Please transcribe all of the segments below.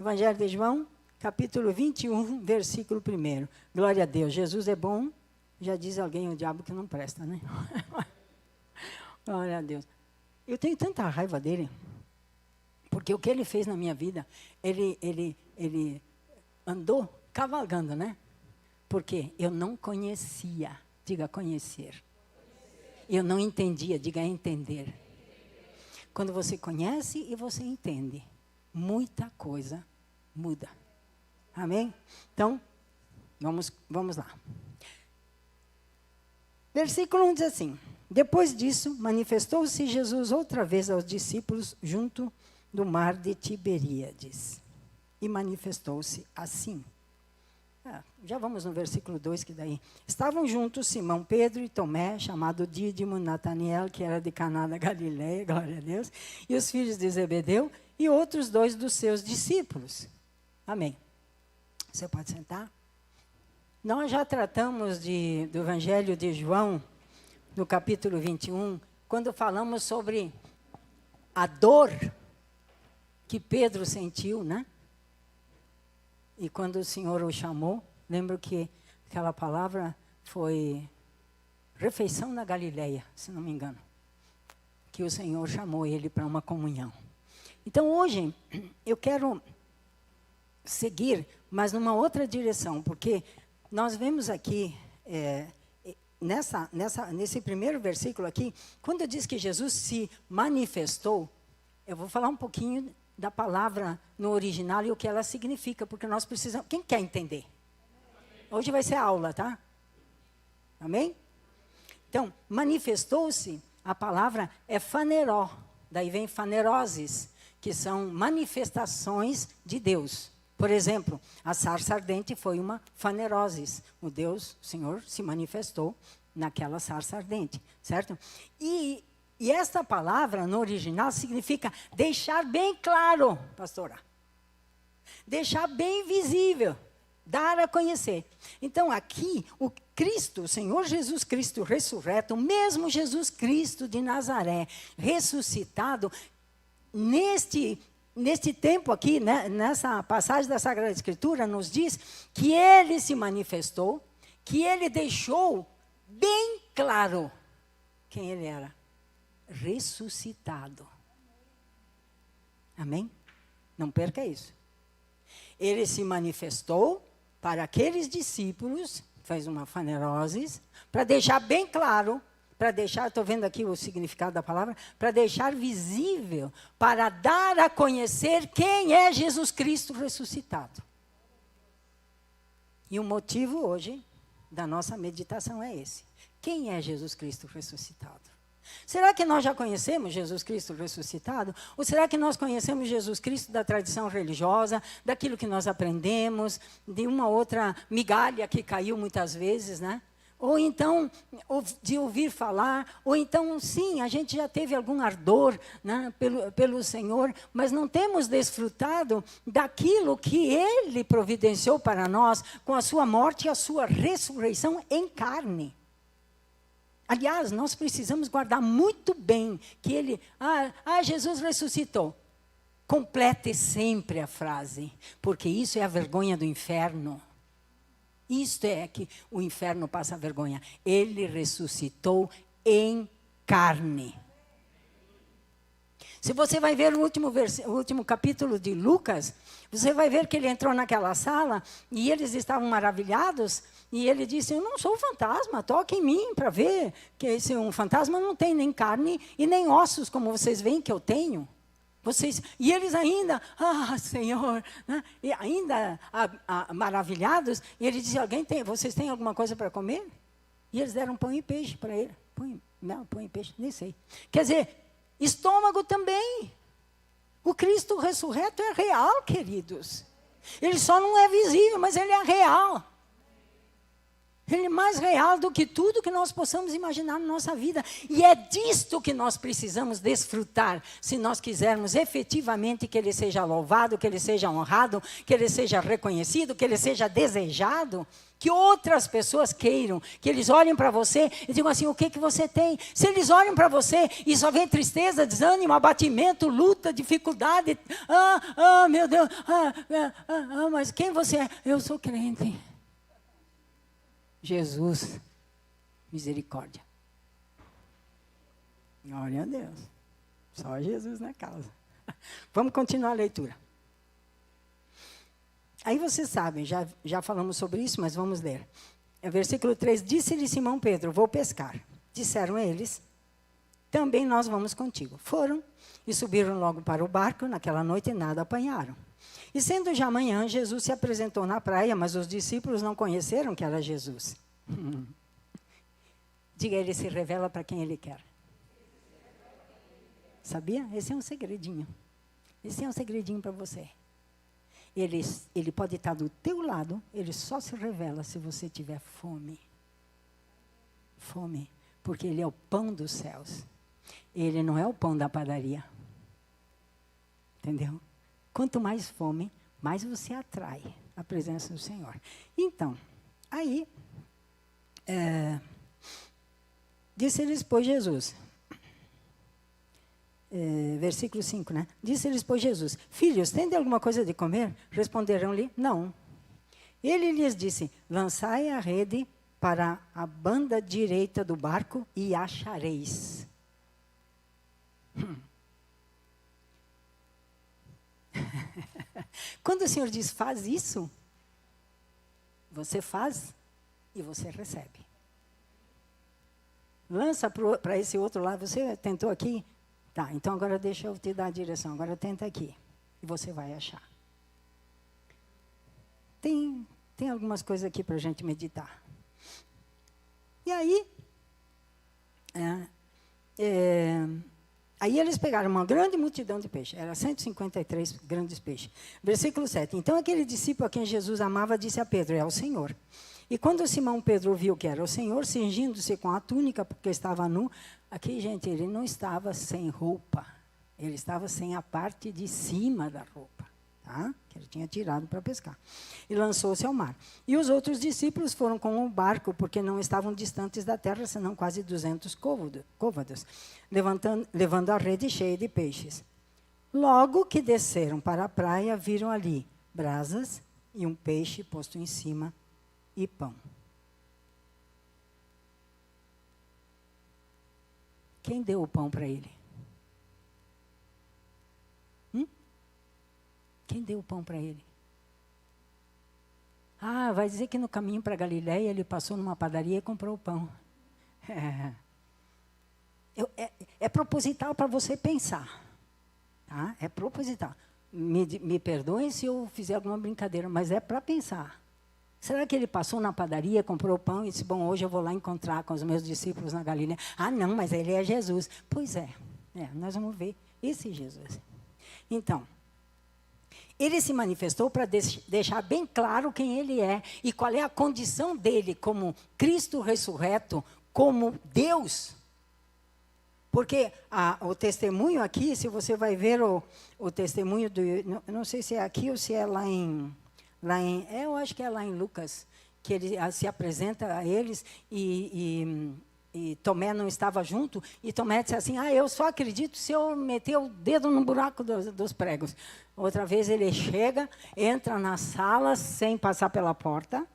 Evangelho de João, capítulo 21, versículo 1. Glória a Deus, Jesus é bom. Já diz alguém, o diabo que não presta, né? Glória a Deus. Eu tenho tanta raiva dele, porque o que ele fez na minha vida, ele andou cavalgando, né? Porque eu não conhecia, diga conhecer. Eu não entendia, diga entender. Quando você conhece e você entende, muita coisa muda. Amém? Então, vamos lá. Versículo 1 diz assim: depois disso, manifestou-se Jesus outra vez aos discípulos junto do mar de Tiberíades. E manifestou-se assim. Já vamos no versículo 2, que daí. Estavam juntos Simão Pedro e Tomé, chamado Dídimo, Nataniel, que era de Caná da Galileia, glória a Deus, e os filhos de Zebedeu, e outros 2 dos seus discípulos. Amém. Você pode sentar? Nós já tratamos do Evangelho de João, no capítulo 21, quando falamos sobre a dor que Pedro sentiu, né? E quando o Senhor o chamou, lembro que aquela palavra foi refeição na Galileia, se não me engano, que o Senhor chamou ele para uma comunhão. Então hoje eu quero seguir, mas numa outra direção, porque nós vemos aqui, nesse primeiro versículo aqui, quando diz que Jesus se manifestou, eu vou falar um pouquinho da palavra no original e o que ela significa, porque nós precisamos... Quem quer entender? Hoje vai ser aula, tá? Amém? Então, manifestou-se, a palavra é faneró, daí vem faneroses, que são manifestações de Deus. Por exemplo, a sarça ardente foi uma faneroses. O Deus, o Senhor, se manifestou naquela sarça ardente, certo? E esta palavra, no original, significa deixar bem claro, pastora. Deixar bem visível, dar a conhecer. Então, aqui, o Cristo, o Senhor Jesus Cristo ressurreto, o mesmo Jesus Cristo de Nazaré, ressuscitado, neste tempo aqui, né, nessa passagem da Sagrada Escritura, nos diz que ele se manifestou, que ele deixou bem claro quem ele era. Ressuscitado. Amém? Não perca isso. Ele se manifestou para aqueles discípulos, fez uma faneroses, para deixar bem claro, estou vendo aqui o significado da palavra, para deixar visível, para dar a conhecer quem é Jesus Cristo ressuscitado. E o motivo hoje da nossa meditação é esse. Quem é Jesus Cristo ressuscitado? Será que nós já conhecemos Jesus Cristo ressuscitado? Ou será que nós conhecemos Jesus Cristo da tradição religiosa, daquilo que nós aprendemos, de uma outra migalha que caiu muitas vezes, né? Ou então, de ouvir falar, ou então, sim, a gente já teve algum ardor, né, pelo Senhor, mas não temos desfrutado daquilo que Ele providenciou para nós, com a sua morte e a sua ressurreição em carne. Aliás, nós precisamos guardar muito bem que ele... Jesus ressuscitou. Complete sempre a frase, porque isso é a vergonha do inferno. Isto é que o inferno passa vergonha. Ele ressuscitou em carne. Se você vai ver o último capítulo de Lucas, você vai ver que ele entrou naquela sala e eles estavam maravilhados. E ele disse, eu não sou um fantasma, toque em mim para ver que um fantasma não tem nem carne e nem ossos, como vocês veem que eu tenho. E eles ainda, Senhor, né? E ainda maravilhados. E ele disse, vocês têm alguma coisa para comer? E eles deram pão e peixe para ele. Pão e peixe, nem sei. Quer dizer, estômago também. O Cristo ressurreto é real, queridos. Ele só não é visível, mas ele é real. Ele é mais real do que tudo que nós possamos imaginar na nossa vida. E é disto que nós precisamos desfrutar, se nós quisermos efetivamente que Ele seja louvado, que Ele seja honrado, que Ele seja reconhecido, que Ele seja desejado. Que outras pessoas queiram, que eles olhem para você e digam assim, o que você tem? Se eles olham para você e só vem tristeza, desânimo, abatimento, luta, dificuldade. Meu Deus, mas quem você é? Eu sou crente. Jesus, misericórdia. Glória a Deus. Só Jesus na causa. Vamos continuar a leitura. Aí vocês sabem, já falamos sobre isso, mas vamos ler. Versículo 3, disse-lhe Simão Pedro, vou pescar. Disseram eles, também nós vamos contigo. Foram e subiram logo para o barco, naquela noite e nada apanharam. E sendo já manhã, Jesus se apresentou na praia, mas os discípulos não conheceram que era Jesus. Diga, ele se revela para quem ele quer. Sabia? Esse é um segredinho. Esse é um segredinho para você. Ele pode estar do teu lado, ele só se revela se você tiver fome. Fome, porque ele é o pão dos céus. Ele não é o pão da padaria. Entendeu? Quanto mais fome, mais você atrai a presença do Senhor. Então, aí, disse-lhes, pois, Jesus... versículo 5, né? Disse-lhes, pois, Jesus, filhos, tende alguma coisa de comer? Responderam-lhe, não. Ele lhes disse, lançai a rede para a banda direita do barco e achareis. Quando o Senhor diz, faz isso, você faz e você recebe. Lança para esse outro lado, você tentou aqui? Tá, então agora deixa eu te dar a direção. Agora tenta aqui. E você vai achar. Tem algumas coisas aqui para a gente meditar. E aí... aí eles pegaram uma grande multidão de peixes. Era 153 grandes peixes. Versículo 7. Então aquele discípulo a quem Jesus amava disse a Pedro, é o Senhor. E quando Simão Pedro viu que era o Senhor, cingindo-se com a túnica, porque estava nu, aqui, gente, ele não estava sem roupa, ele estava sem a parte de cima da roupa, tá? Que ele tinha tirado para pescar. E lançou-se ao mar. E os outros discípulos foram com o barco, porque não estavam distantes da terra, senão quase 200 côvados, levando a rede cheia de peixes. Logo que desceram para a praia, viram ali brasas e um peixe posto em cima, e pão. Quem deu o pão para ele? Quem deu o pão para ele? Vai dizer que no caminho para Galiléia ele passou numa padaria e comprou o pão. É proposital para você pensar. Tá? É proposital. Me perdoem se eu fizer alguma brincadeira, mas é para pensar. Será que ele passou na padaria, comprou pão e disse, bom, hoje eu vou lá encontrar com os meus discípulos na Galiléia? Não, mas ele é Jesus. Pois é, nós vamos ver esse Jesus. Então, ele se manifestou para deixar bem claro quem ele é e qual é a condição dele como Cristo ressurreto, como Deus. Porque o testemunho aqui, se você vai ver o testemunho não sei se é aqui ou se é lá em eu acho que é lá em Lucas, que ele se apresenta a eles e Tomé não estava junto, e Tomé disse assim, eu só acredito se eu meter o dedo no buraco dos pregos. Outra vez ele chega, entra na sala sem passar pela porta,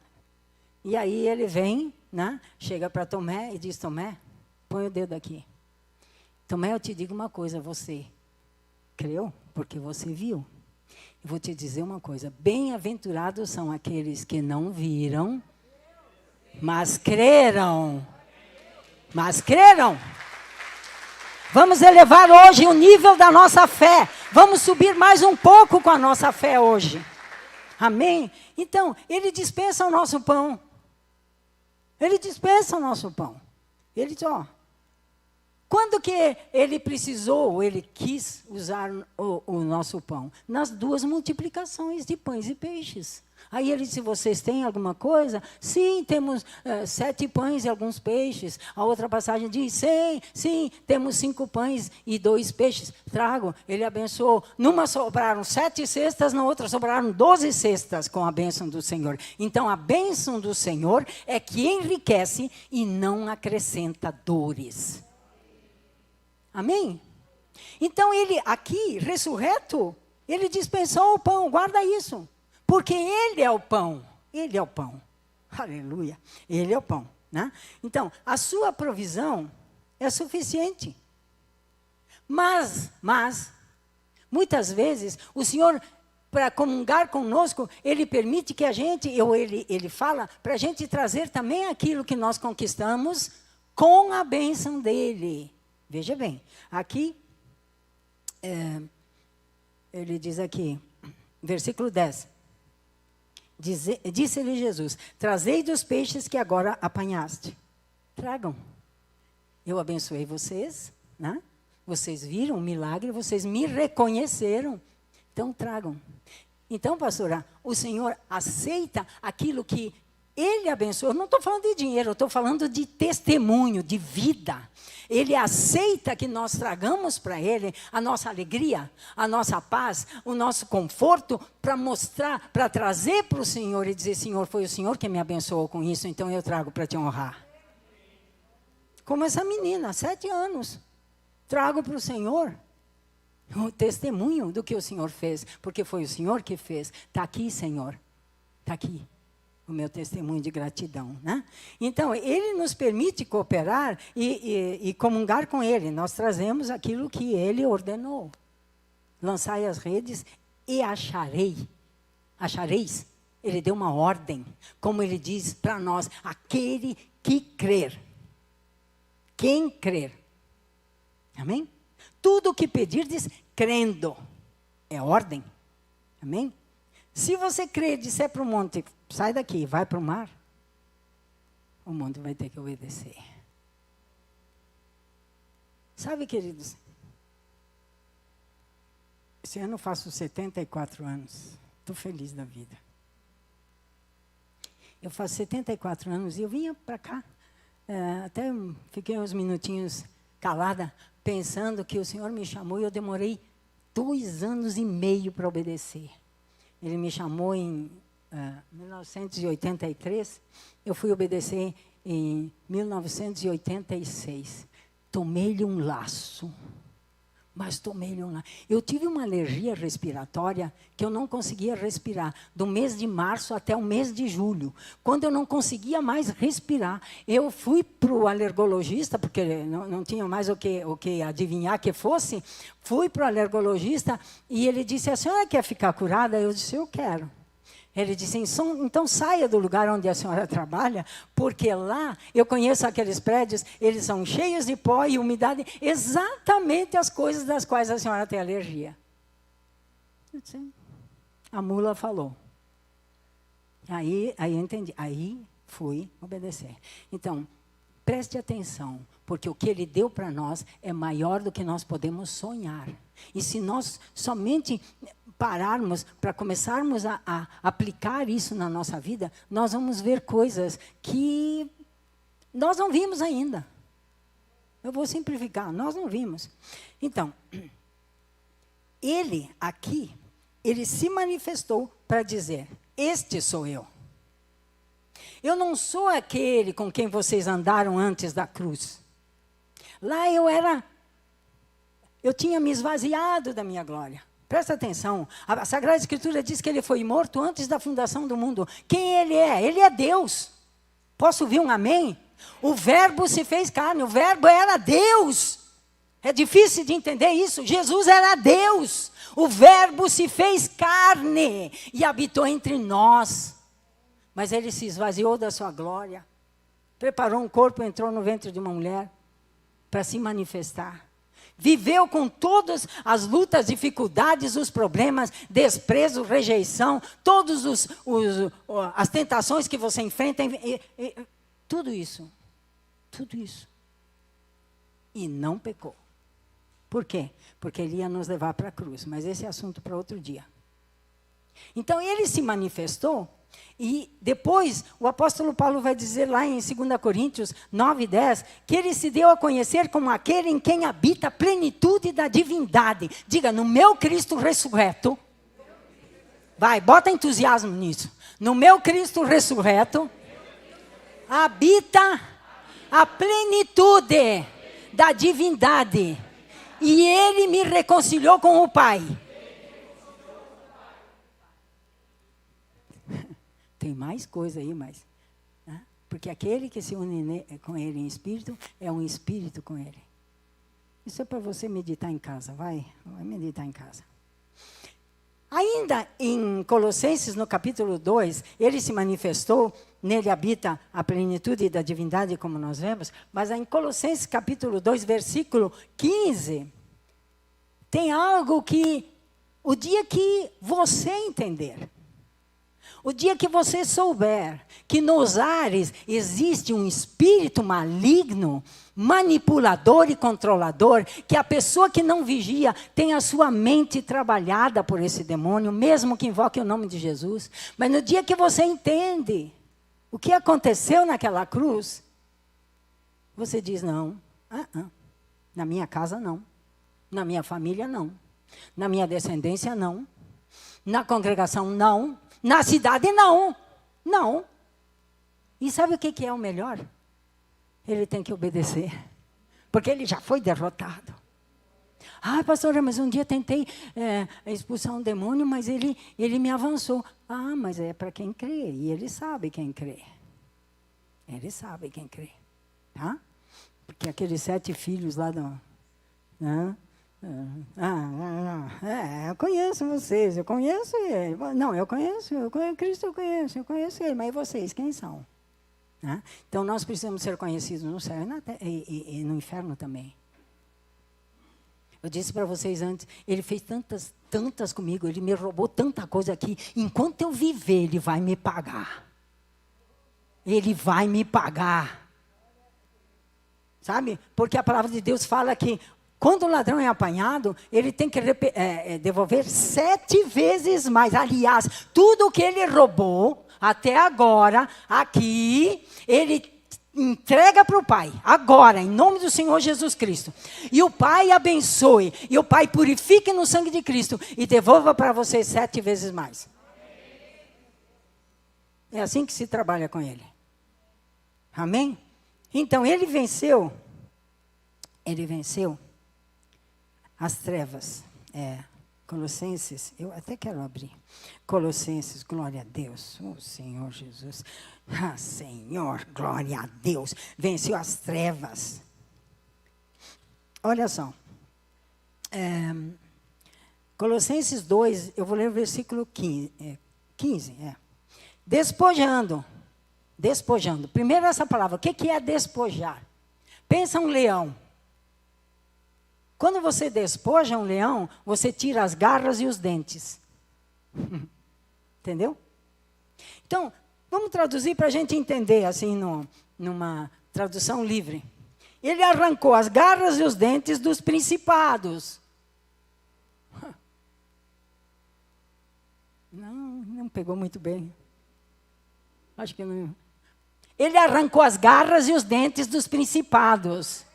e aí ele vem, né, chega para Tomé e diz, Tomé, põe o dedo aqui. Tomé, eu te digo uma coisa, você creu porque você viu. Eu vou te dizer uma coisa, bem-aventurados são aqueles que não viram, mas creram. Mas creram. Vamos elevar hoje o nível da nossa fé. Vamos subir mais um pouco com a nossa fé hoje. Amém? Então, ele dispensa o nosso pão. Ele dispensa o nosso pão. Ele diz, Quando que ele precisou, ele quis usar o nosso pão? Nas 2 multiplicações de pães e peixes. Aí ele disse, vocês têm alguma coisa? Sim, temos 7 pães e alguns peixes. A outra passagem diz, sim, temos 5 pães e 2 peixes. Trago, ele abençoou. Numa sobraram 7 cestas, na outra sobraram 12 cestas com a bênção do Senhor. Então, a bênção do Senhor é que enriquece e não acrescenta dores. Amém? Então, ele aqui, ressurreto, ele dispensou o pão, guarda isso. Porque ele é o pão, ele é o pão. Aleluia, ele é o pão. Né? Então, a sua provisão é suficiente. Mas, muitas vezes, o Senhor, para comungar conosco, Ele permite que a gente, ou Ele fala, para a gente trazer também aquilo que nós conquistamos com a bênção dEle. Veja bem, aqui, ele diz aqui, versículo 10. Disse-lhe Jesus, trazei dos peixes que agora apanhaste. Tragam. Eu abençoei vocês, né? Vocês viram o milagre, vocês me reconheceram. Então, tragam. Então, pastora, o Senhor aceita aquilo que Ele abençoou. Eu não estou falando de dinheiro, eu estou falando de testemunho, de vida. Ele aceita que nós tragamos para Ele a nossa alegria, a nossa paz, o nosso conforto, para mostrar, para trazer para o Senhor e dizer, Senhor, foi o Senhor que me abençoou com isso, então eu trago para te honrar. Como essa menina, 7 anos. Trago para o Senhor o testemunho do que o Senhor fez, porque foi o Senhor que fez. Está aqui, Senhor, está aqui. O meu testemunho de gratidão, né? Então, Ele nos permite cooperar e comungar com Ele. Nós trazemos aquilo que Ele ordenou. Lançai as redes e achareis. Ele deu uma ordem, como Ele diz para nós, aquele que crer. Quem crer. Amém? Tudo o que pedirdes, crendo. É ordem. Amém? Se você crer e disser para o monte, sai daqui, vai para o mar, o monte vai ter que obedecer. Sabe, queridos, esse ano eu faço 74 anos, estou feliz da vida. Eu faço 74 anos e eu vinha para cá, até fiquei uns minutinhos calada, pensando que o Senhor me chamou e eu demorei 2 anos e meio para obedecer. Ele me chamou em 1983, eu fui obedecer em 1986. Tomei-lhe um laço, mas tomei-lhe um laço. Eu tive uma alergia respiratória que eu não conseguia respirar, do mês de março até o mês de julho. Quando eu não conseguia mais respirar, eu fui para o alergologista, porque não tinha mais o que adivinhar que fosse, fui para o alergologista e ele disse, a senhora quer ficar curada? Eu disse, eu quero. Ele disse, então saia do lugar onde a senhora trabalha, porque lá eu conheço aqueles prédios, eles são cheios de pó e umidade, exatamente as coisas das quais a senhora tem alergia. Eu disse, a mula falou. Aí eu entendi, aí fui obedecer. Então, preste atenção, porque o que Ele deu para nós é maior do que nós podemos sonhar. E se nós somente pararmos para começarmos a aplicar isso na nossa vida, nós vamos ver coisas que nós não vimos ainda. Eu vou simplificar, nós não vimos. Então, Ele aqui, Ele se manifestou para dizer, este sou eu. Eu não sou aquele com quem vocês andaram antes da cruz. Lá eu tinha me esvaziado da minha glória. Presta atenção, a Sagrada Escritura diz que Ele foi morto antes da fundação do mundo. Quem Ele é? Ele é Deus. Posso ouvir um amém? O Verbo se fez carne, o Verbo era Deus. É difícil de entender isso. Jesus era Deus. O Verbo se fez carne e habitou entre nós. Mas Ele se esvaziou da sua glória. Preparou um corpo, entrou no ventre de uma mulher para se manifestar. Viveu com todas as lutas, dificuldades, os problemas, desprezo, rejeição, todas as tentações que você enfrenta, tudo isso. Tudo isso. e não pecou. Por quê? Porque ele ia nos levar para a cruz, mas esse é assunto para outro dia. Então, ele se manifestou, e depois o apóstolo Paulo vai dizer lá em 2 Coríntios 9:10, que ele se deu a conhecer como aquele em quem habita a plenitude da divindade. Diga, no meu Cristo ressurreto, vai, bota entusiasmo nisso. No meu Cristo ressurreto, habita a plenitude da divindade. E ele me reconciliou com o Pai. Tem mais coisa aí, mas... Né? Porque aquele que se une com ele em espírito, é um espírito com ele. Isso é para você meditar em casa, vai meditar em casa. Ainda em Colossenses, no capítulo 2, ele se manifestou, nele habita a plenitude da divindade, como nós vemos, mas em Colossenses, capítulo 2, versículo 15, tem algo que, o dia que você entender, o dia que você souber que nos ares existe um espírito maligno, manipulador e controlador, que a pessoa que não vigia tem a sua mente trabalhada por esse demônio, mesmo que invoque o nome de Jesus. Mas no dia que você entende o que aconteceu naquela cruz, você diz, não, na minha casa não, na minha família não, na minha descendência não, na congregação não, na cidade não, não. E sabe o que é o melhor? Ele tem que obedecer, porque ele já foi derrotado. Ah, pastora, mas um dia tentei expulsar um demônio, mas ele me avançou. Ah, mas é para quem crê, e ele sabe quem crê. Ele sabe quem crê, tá? Porque aqueles 7 filhos lá do... Né? Eu conheço vocês, eu conheço ele. Não, eu conheço Cristo, eu conheço ele, mas e vocês, quem são? Né? Então, nós precisamos ser conhecidos no céu e no inferno também. Eu disse para vocês antes, ele fez tantas comigo, ele me roubou tanta coisa aqui. Enquanto eu viver, ele vai me pagar. Ele vai me pagar. Sabe? Porque a palavra de Deus fala que quando o ladrão é apanhado, ele tem que devolver 7 vezes mais. Aliás, tudo que ele roubou até agora, aqui, ele entrega para o Pai. Agora, em nome do Senhor Jesus Cristo. E o Pai abençoe. E o Pai purifique no sangue de Cristo. E devolva para você 7 vezes mais. É assim que se trabalha com ele. Amém? Então, ele venceu as trevas. Colossenses, eu até quero abrir. Colossenses, glória a Deus. Oh, Senhor Jesus. Ah, Senhor, glória a Deus. Venceu as trevas. Olha só. Colossenses 2, eu vou ler o versículo 15. Despojando. Primeiro essa palavra. O que é despojar? Pensa um leão. Quando você despoja um leão, você tira as garras e os dentes. Entendeu? Então, vamos traduzir para a gente entender, assim, numa tradução livre. Ele arrancou as garras e os dentes dos principados. Não pegou muito bem. Acho que não. Ele arrancou as garras e os dentes dos principados.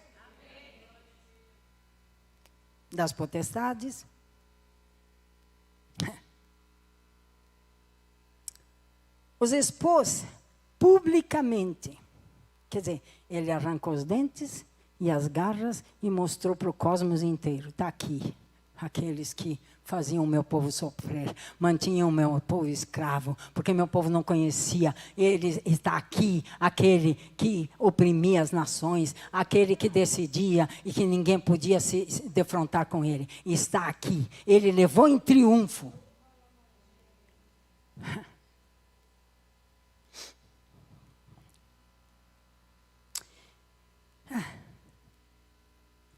Das potestades. Os expôs publicamente. Quer dizer, ele arrancou os dentes e as garras e mostrou para o cosmos inteiro. Está aqui. Aqueles que faziam o meu povo sofrer, mantinham o meu povo escravo, porque meu povo não conhecia. Ele está aqui, aquele que oprimia as nações, aquele que decidia e que ninguém podia se defrontar com ele. Está aqui. Ele levou em triunfo.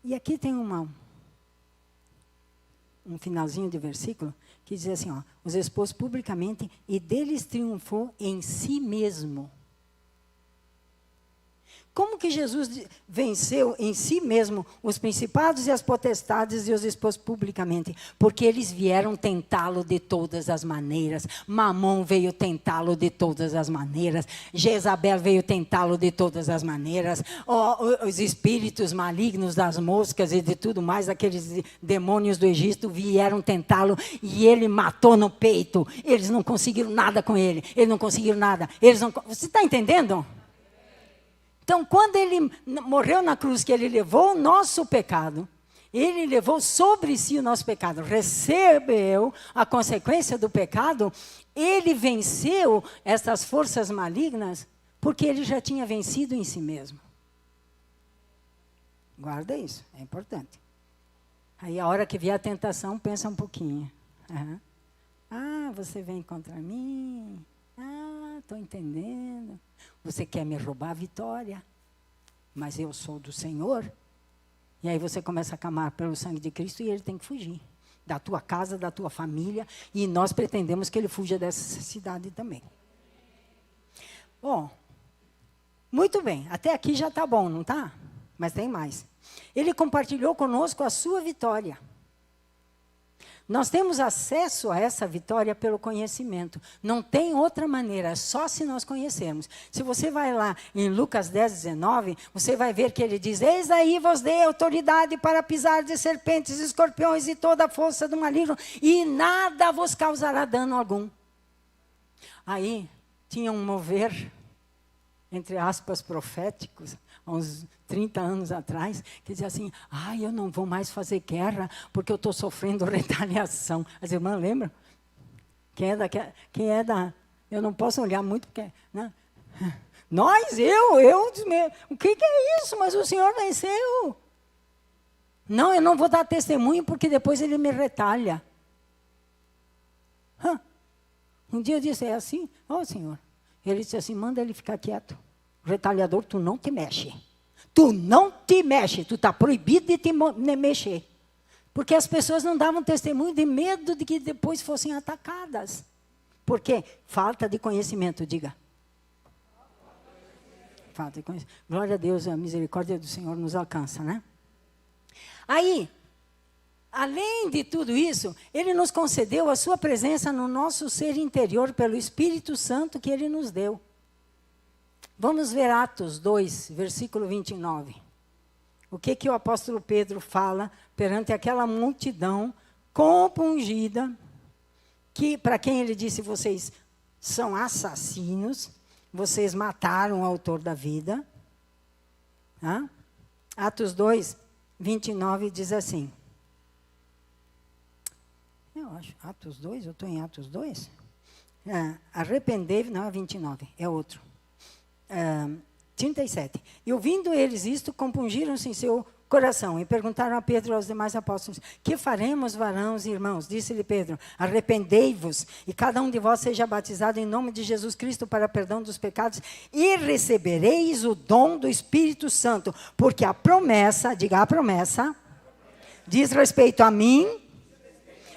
E aqui tem um finalzinho de versículo que diz assim, os expôs publicamente e deles triunfou em si mesmo. Como que Jesus venceu em si mesmo os principados e as potestades e os expôs publicamente? Porque eles vieram tentá-lo de todas as maneiras. Mamon veio tentá-lo de todas as maneiras. Jezabel veio tentá-lo de todas as maneiras. Os espíritos malignos das moscas e de tudo mais, aqueles demônios do Egito vieram tentá-lo e ele matou no peito. Eles não conseguiram nada com ele. Eles não conseguiram nada. Você está entendendo? Então, quando ele morreu na cruz, que ele levou o nosso pecado, ele levou sobre si o nosso pecado, recebeu a consequência do pecado, ele venceu essas forças malignas, porque ele já tinha vencido em si mesmo. Guarda isso, é importante. Aí, a hora que vier a tentação, pensa um pouquinho. Uhum. Ah, você vem contra mim. Ah, estou entendendo. Você quer me roubar a vitória, mas eu sou do Senhor. E aí você começa a clamar pelo sangue de Cristo e ele tem que fugir. Da tua casa, da tua família. E nós pretendemos que ele fuja dessa cidade também. Bom, muito bem. Até aqui já está bom, não está? Mas tem mais. Ele compartilhou conosco a sua vitória. Nós temos acesso a essa vitória pelo conhecimento. Não tem outra maneira, só se nós conhecermos. Se você vai lá em Lucas 10, 19, você vai ver que ele diz: eis aí vos dei autoridade para pisar de serpentes, escorpiões e toda a força do maligno, e nada vos causará dano algum. Aí tinha um mover, entre aspas, proféticos, há uns 30 anos atrás, que dizia assim: eu não vou mais fazer guerra, porque eu estou sofrendo retaliação. As irmãs lembram? Quem é da... Eu não posso olhar muito, porque... Né? O que é isso? Mas o Senhor venceu. Não, eu não vou dar testemunho, porque depois ele me retalha. Um dia eu disse: é assim? Senhor. Ele disse assim: manda ele ficar quieto. Retalhador, tu não te mexe. Tu não te mexe. Tu está proibido de te mexer. Porque as pessoas não davam testemunho de medo de que depois fossem atacadas. Por quê? Falta de conhecimento, diga. Falta de conhecimento. Glória a Deus, a misericórdia do Senhor nos alcança, né? Aí, além de tudo isso, ele nos concedeu a sua presença no nosso ser interior pelo Espírito Santo que ele nos deu. Vamos ver Atos 2, versículo 29. O que o apóstolo Pedro fala perante aquela multidão compungida, que para quem ele disse: vocês são assassinos, vocês mataram o autor da vida. Atos 2, 29 diz assim. Eu acho, Atos 2, eu estou em Atos 2? Arrependei-vos, não é 29, é outro. 37. E ouvindo eles isto, compungiram-se em seu coração e perguntaram a Pedro e aos demais apóstolos: que faremos, varãos e irmãos? Disse-lhe Pedro: arrependei-vos e cada um de vós seja batizado em nome de Jesus Cristo para perdão dos pecados e recebereis o dom do Espírito Santo, porque a promessa, diga a promessa, diz respeito a mim,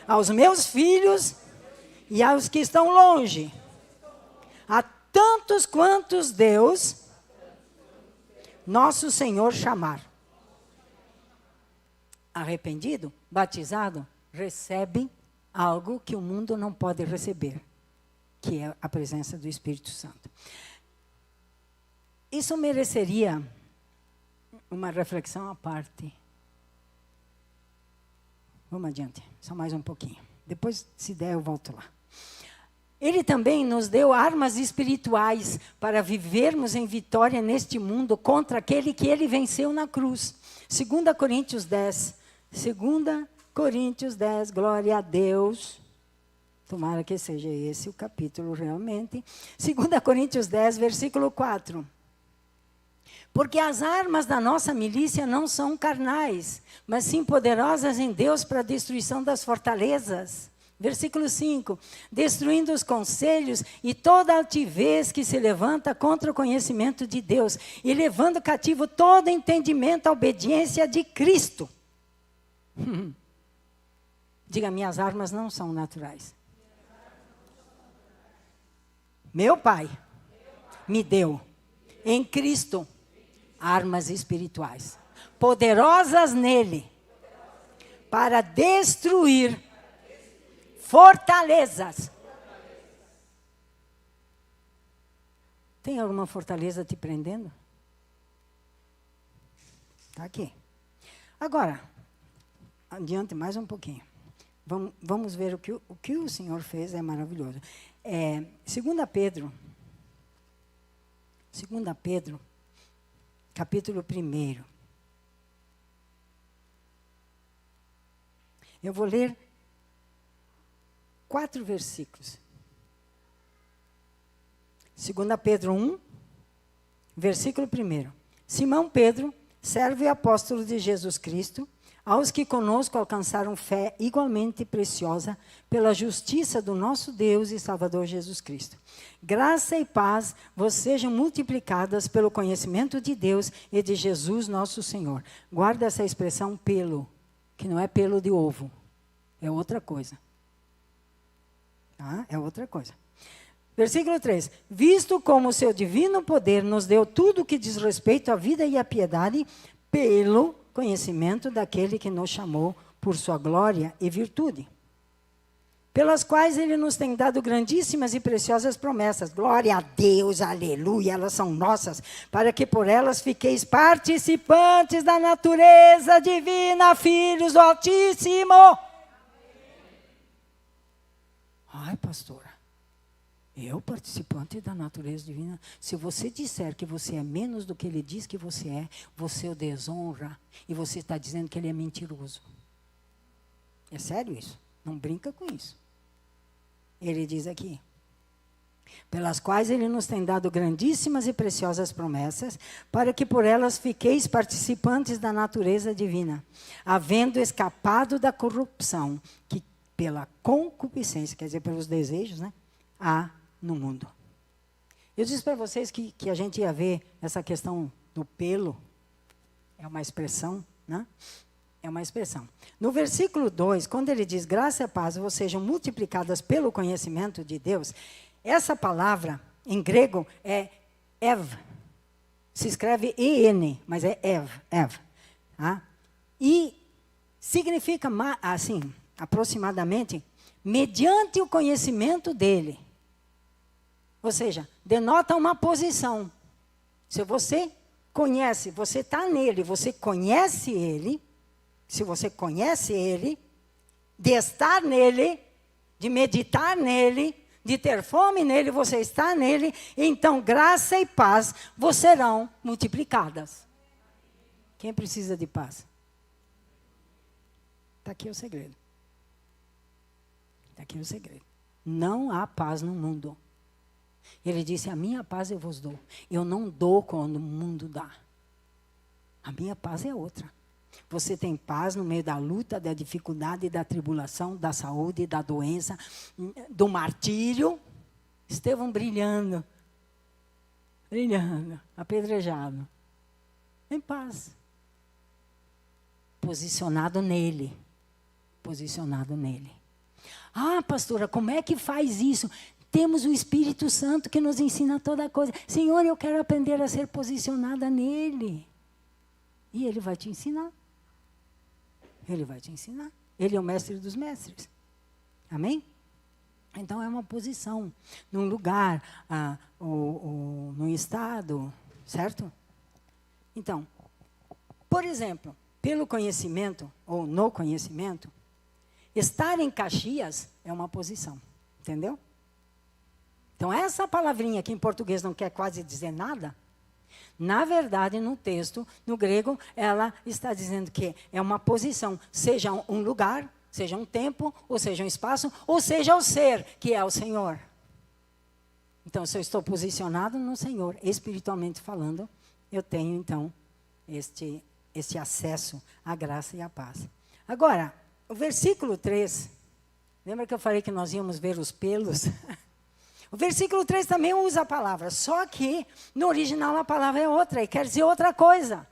aos meus filhos e aos que estão longe, a tantos quantos Deus, nosso Senhor, chamar. Arrependido, batizado, recebe algo que o mundo não pode receber, que é a presença do Espírito Santo. Isso mereceria uma reflexão à parte. Vamos adiante, só mais um pouquinho. Depois, se der, eu volto lá. Ele também nos deu armas espirituais para vivermos em vitória neste mundo contra aquele que ele venceu na cruz. 2 Coríntios 10. 2 Coríntios 10, glória a Deus. Tomara que seja esse o capítulo realmente. 2 Coríntios 10, versículo 4. Porque as armas da nossa milícia não são carnais, mas sim poderosas em Deus para a destruição das fortalezas. Versículo 5, destruindo os conselhos e toda altivez que se levanta contra o conhecimento de Deus, e levando cativo todo entendimento à obediência de Cristo. Diga: minhas armas não são naturais. Meu Pai me deu em Cristo armas espirituais, poderosas nele, para destruir fortalezas. Tem alguma fortaleza te prendendo? Está aqui. Agora, adiante mais um pouquinho. Vamos ver o que o Senhor fez, é maravilhoso. 2 Pedro, capítulo 1. Eu vou ler 4 versículos. 2 Pedro 1, versículo 1. Simão Pedro, servo e apóstolo de Jesus Cristo, aos que conosco alcançaram fé igualmente preciosa pela justiça do nosso Deus e Salvador Jesus Cristo. Graça e paz vos sejam multiplicadas pelo conhecimento de Deus e de Jesus nosso Senhor. Guarda essa expressão pelo, que não é pelo de ovo, é outra coisa. Tá? É outra coisa. Versículo 3. Visto como o seu divino poder nos deu tudo que diz respeito à vida e à piedade, pelo conhecimento daquele que nos chamou por sua glória e virtude, pelas quais ele nos tem dado grandíssimas e preciosas promessas. Glória a Deus, aleluia, elas são nossas, para que por elas fiqueis participantes da natureza divina, filhos do Altíssimo. Ai, pastora, eu participante da natureza divina? Se você disser que você é menos do que ele diz que você o desonra e você está dizendo que ele é mentiroso. É sério isso? Não brinca com isso. Ele diz aqui, pelas quais ele nos tem dado grandíssimas e preciosas promessas, para que por elas fiqueis participantes da natureza divina, havendo escapado da corrupção, que pela concupiscência, quer dizer, pelos desejos, né, há no mundo. Eu disse para vocês que a gente ia ver essa questão do pelo, é uma expressão, né? É uma expressão. No versículo 2, quando ele diz, graça e paz vos sejam multiplicadas pelo conhecimento de Deus, essa palavra, em grego, é ev. Se escreve en, mas é ev. Tá? E significa, assim, aproximadamente, mediante o conhecimento dele. Ou seja, denota uma posição. Se você conhece, você está nele, você conhece ele, se você conhece ele, de estar nele, de meditar nele, de ter fome nele, você está nele, então graça e paz vos serão multiplicadas. Quem precisa de paz? Está aqui o segredo. Está aqui o segredo. Não há paz no mundo. Ele disse, a minha paz eu vos dou. Eu não dou quando o mundo dá. A minha paz é outra. Você tem paz no meio da luta, da dificuldade, da tribulação, da saúde, da doença, do martírio. Estevão brilhando, apedrejado. Em paz. Posicionado nele. Ah, pastora, como é que faz isso? Temos o Espírito Santo que nos ensina toda coisa. Senhor, eu quero aprender a ser posicionada nele. E ele vai te ensinar. Ele é o mestre dos mestres. Amém? Então, é uma posição. Num lugar, num estado, certo? Então, por exemplo, pelo conhecimento, ou no conhecimento, estar em Caxias é uma posição. Entendeu? Então, essa palavrinha que em português não quer quase dizer nada, na verdade, no texto, no grego, ela está dizendo que é uma posição, seja um lugar, seja um tempo, ou seja um espaço, ou seja o ser, que é o Senhor. Então, se eu estou posicionado no Senhor, espiritualmente falando, eu tenho, então, este acesso à graça e à paz. Agora, o versículo 3, lembra que eu falei que nós íamos ver os pelos? O versículo 3 também usa a palavra, só que no original a palavra é outra e quer dizer outra coisa.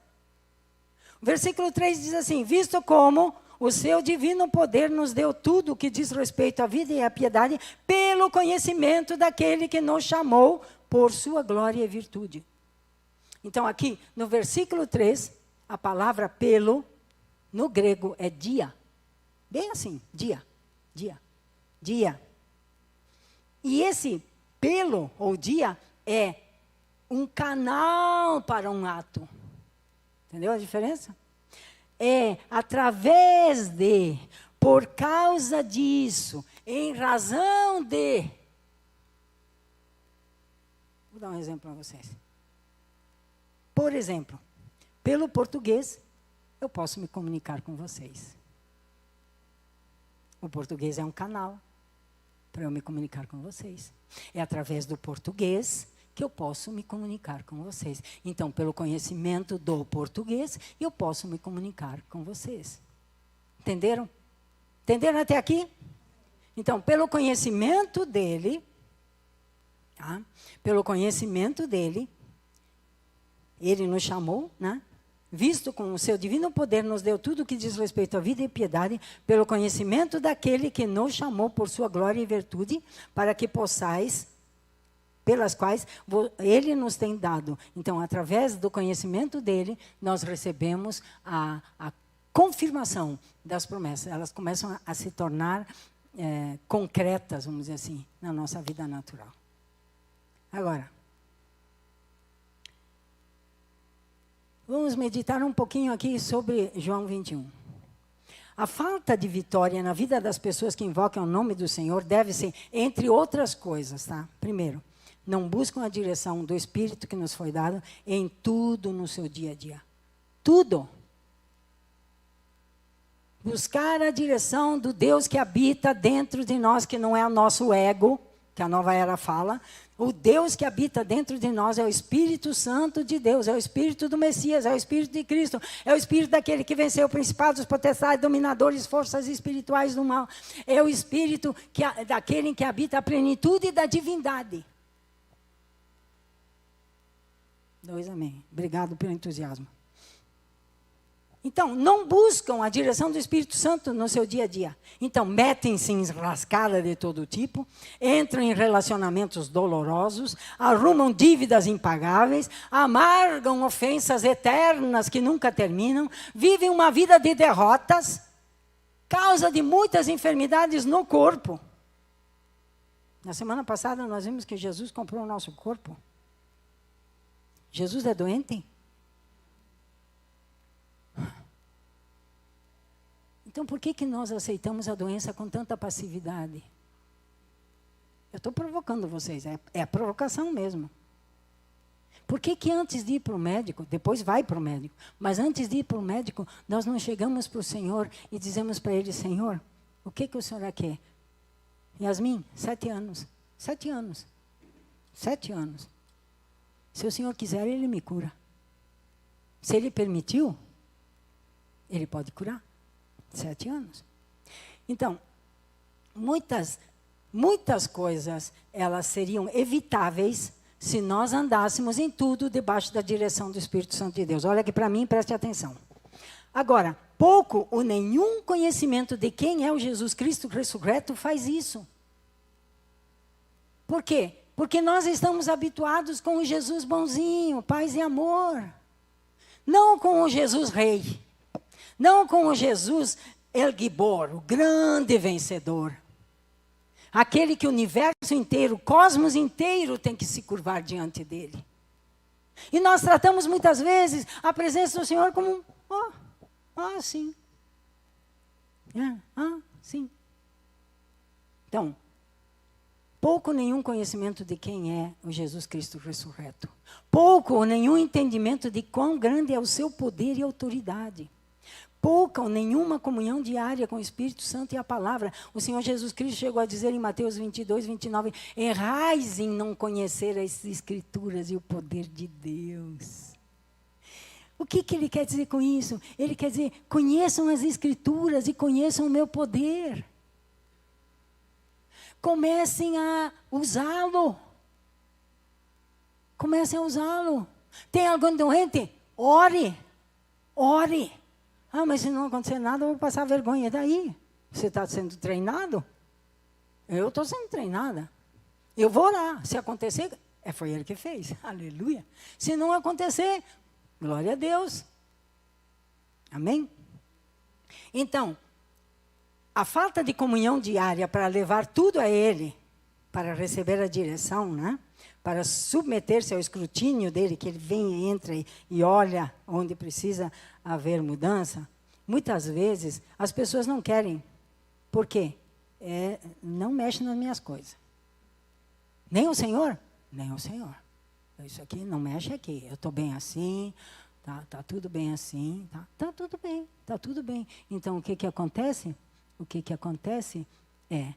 O versículo 3 diz assim, visto como o seu divino poder nos deu tudo o que diz respeito à vida e à piedade, pelo conhecimento daquele que nos chamou por sua glória e virtude. Então, aqui, no versículo 3, a palavra pelo, no grego, é dia. Bem assim, dia. E esse pelo, ou dia, é um canal para um ato. Entendeu a diferença? É através de, por causa disso, em razão de. Vou dar um exemplo para vocês. Por exemplo, pelo português, eu posso me comunicar com vocês. O português é um canal para eu me comunicar com vocês. É através do português que eu posso me comunicar com vocês. Então, pelo conhecimento do português, eu posso me comunicar com vocês. Entenderam? Entenderam até aqui? Então, pelo conhecimento dele, tá? Pelo conhecimento dele, ele nos chamou, né? Visto com o seu divino poder, nos deu tudo o que diz respeito à vida e piedade, pelo conhecimento daquele que nos chamou por sua glória e virtude, para que possais, pelas quais ele nos tem dado. Então, através do conhecimento dele, nós recebemos a confirmação das promessas. Elas começam a se tornar concretas, vamos dizer assim, na nossa vida natural. Agora, vamos meditar um pouquinho aqui sobre João 21. A falta de vitória na vida das pessoas que invocam o nome do Senhor deve-se, entre outras coisas, tá? Primeiro, não buscam a direção do Espírito que nos foi dado em tudo no seu dia a dia. Tudo. Buscar a direção do Deus que habita dentro de nós, que não é o nosso ego, que a Nova Era fala. O Deus que habita dentro de nós é o Espírito Santo de Deus, é o Espírito do Messias, é o Espírito de Cristo, é o Espírito daquele que venceu principados, potestades, dominadores, forças espirituais do mal. É o Espírito daquele que habita a plenitude da divindade. 2, amém. Obrigado pelo entusiasmo. Então, não buscam a direção do Espírito Santo no seu dia a dia. Então, metem-se em rascada de todo tipo, entram em relacionamentos dolorosos, arrumam dívidas impagáveis, amargam ofensas eternas que nunca terminam, vivem uma vida de derrotas, causa de muitas enfermidades no corpo. Na semana passada, nós vimos que Jesus comprou o nosso corpo. Jesus é doente? Então, por que nós aceitamos a doença com tanta passividade? Eu estou provocando vocês, é a provocação mesmo. Por que antes de ir para o médico, depois vai para o médico, mas antes de ir para o médico, nós não chegamos para o Senhor e dizemos para Ele, Senhor, o que o Senhor quer? Yasmin, 7 anos. 7 anos. 7 anos. Se o Senhor quiser, Ele me cura. Se Ele permitiu, Ele pode curar. 7 anos. Então, muitas coisas, elas seriam evitáveis se nós andássemos em tudo debaixo da direção do Espírito Santo de Deus. Olha aqui para mim e preste atenção. Agora, pouco ou nenhum conhecimento de quem é o Jesus Cristo ressurreto faz isso. Por quê? Porque nós estamos habituados com o Jesus bonzinho, paz e amor. Não com o Jesus rei. Não com o Jesus El Gibor, o grande vencedor. Aquele que o universo inteiro, o cosmos inteiro tem que se curvar diante dele. E nós tratamos muitas vezes a presença do Senhor como sim. Sim. Então, pouco ou nenhum conhecimento de quem é o Jesus Cristo ressurreto. Pouco ou nenhum entendimento de quão grande é o seu poder e autoridade. Pouca ou nenhuma comunhão diária com o Espírito Santo e a palavra. O Senhor Jesus Cristo chegou a dizer em Mateus 22, 29, errais em não conhecer as Escrituras e o poder de Deus. O que Ele quer dizer com isso? Ele quer dizer, conheçam as Escrituras e conheçam o meu poder. Comecem a usá-lo. Comecem a usá-lo. Tem alguém doente? Ore. Ore. Mas se não acontecer nada, eu vou passar vergonha. E daí? Você está sendo treinado? Eu estou sendo treinada. Eu vou orar. Se acontecer, Foi Ele que fez. Aleluia. Se não acontecer, glória a Deus. Amém? Então, a falta de comunhão diária para levar tudo a Ele, para receber a direção, né? Para submeter-se ao escrutínio dele, que Ele vem, entra e olha onde precisa haver mudança, muitas vezes as pessoas não querem. Por quê? Não mexe nas minhas coisas. Nem o Senhor? Nem o Senhor. Isso aqui não mexe aqui. Eu estou bem assim, tá tudo bem assim, tá tudo bem, tá tudo bem. Então, o que acontece? O que acontece é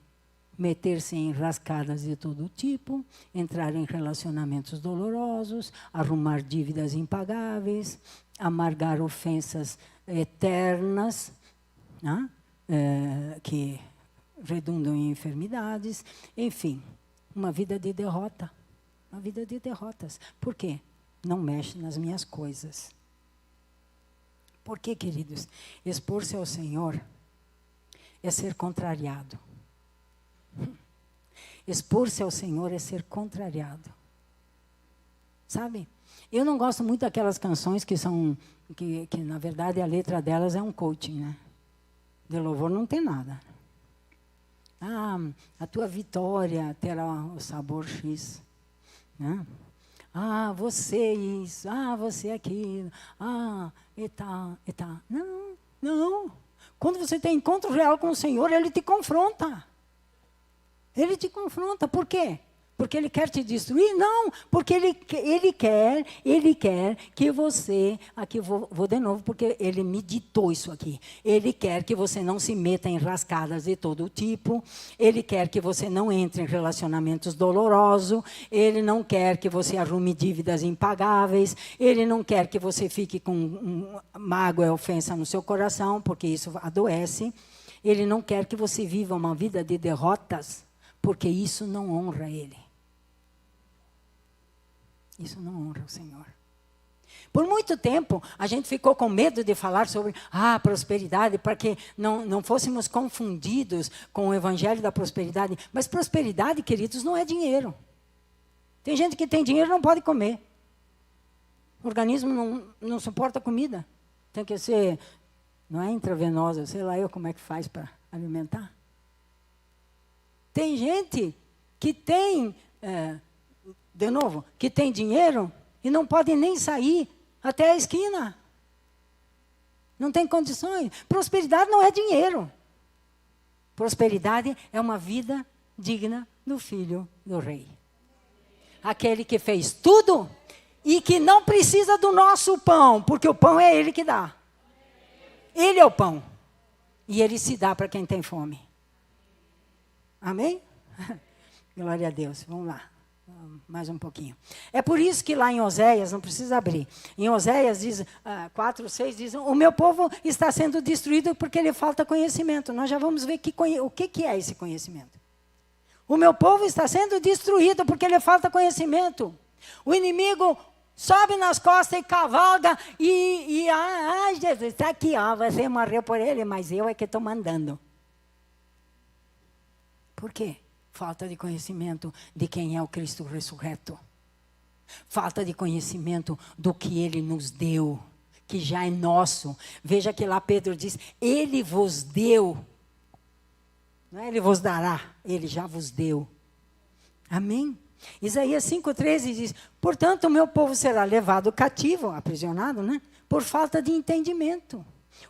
meter-se em rascadas de todo tipo, entrar em relacionamentos dolorosos, arrumar dívidas impagáveis, amargar ofensas eternas, né? Que redundam em enfermidades, enfim, uma vida de derrota. Uma vida de derrotas. Por quê? Não mexe nas minhas coisas. Por quê, queridos? Expor-se ao Senhor é ser contrariado. Expor-se ao Senhor é ser contrariado. Sabe? Eu não gosto muito daquelas canções que são, que na verdade a letra delas é um coaching, né? De louvor não tem nada. A tua vitória terá o sabor X. Né? Você isso, você aquilo, e tá. Não. Quando você tem encontro real com o Senhor, Ele te confronta. Ele te confronta. Por quê? Porque Ele quer te destruir? Não, porque Ele quer que você, aqui vou de novo, porque Ele me ditou isso aqui. Ele quer que você não se meta em rascadas de todo tipo, Ele quer que você não entre em relacionamentos dolorosos, Ele não quer que você arrume dívidas impagáveis, Ele não quer que você fique com mágoa e ofensa no seu coração, porque isso adoece. Ele não quer que você viva uma vida de derrotas, porque isso não honra Ele. Isso não honra o Senhor. Por muito tempo, a gente ficou com medo de falar sobre prosperidade, para que não fôssemos confundidos com o evangelho da prosperidade. Mas prosperidade, queridos, não é dinheiro. Tem gente que tem dinheiro e não pode comer. O organismo não suporta comida. Tem que ser, não é intravenosa, sei lá eu como é que faz para alimentar. Tem gente que tem... de novo, que tem dinheiro e não pode nem sair até a esquina. Não tem condições. Prosperidade não é dinheiro. Prosperidade é uma vida digna do Filho do Rei. Aquele que fez tudo e que não precisa do nosso pão, porque o pão é Ele que dá. Ele é o pão. E Ele se dá para quem tem fome. Amém? Glória a Deus. Vamos lá. Mais um pouquinho. É por isso que lá em Oséias, não precisa abrir, em Oséias diz, 4:6 diz, o meu povo está sendo destruído porque lhe falta conhecimento. Nós já vamos ver o que é esse conhecimento. O meu povo está sendo destruído porque lhe falta conhecimento. O inimigo sobe nas costas e cavalga Jesus, está aqui, você morreu por ele, mas eu é que estou mandando. Por quê? Falta de conhecimento de quem é o Cristo ressurreto. Falta de conhecimento do que Ele nos deu, que já é nosso. Veja que lá Pedro diz, Ele vos deu. Não é Ele vos dará, Ele já vos deu. Amém? Isaías 5:13 diz, portanto o meu povo será levado cativo, aprisionado, né? Por falta de entendimento.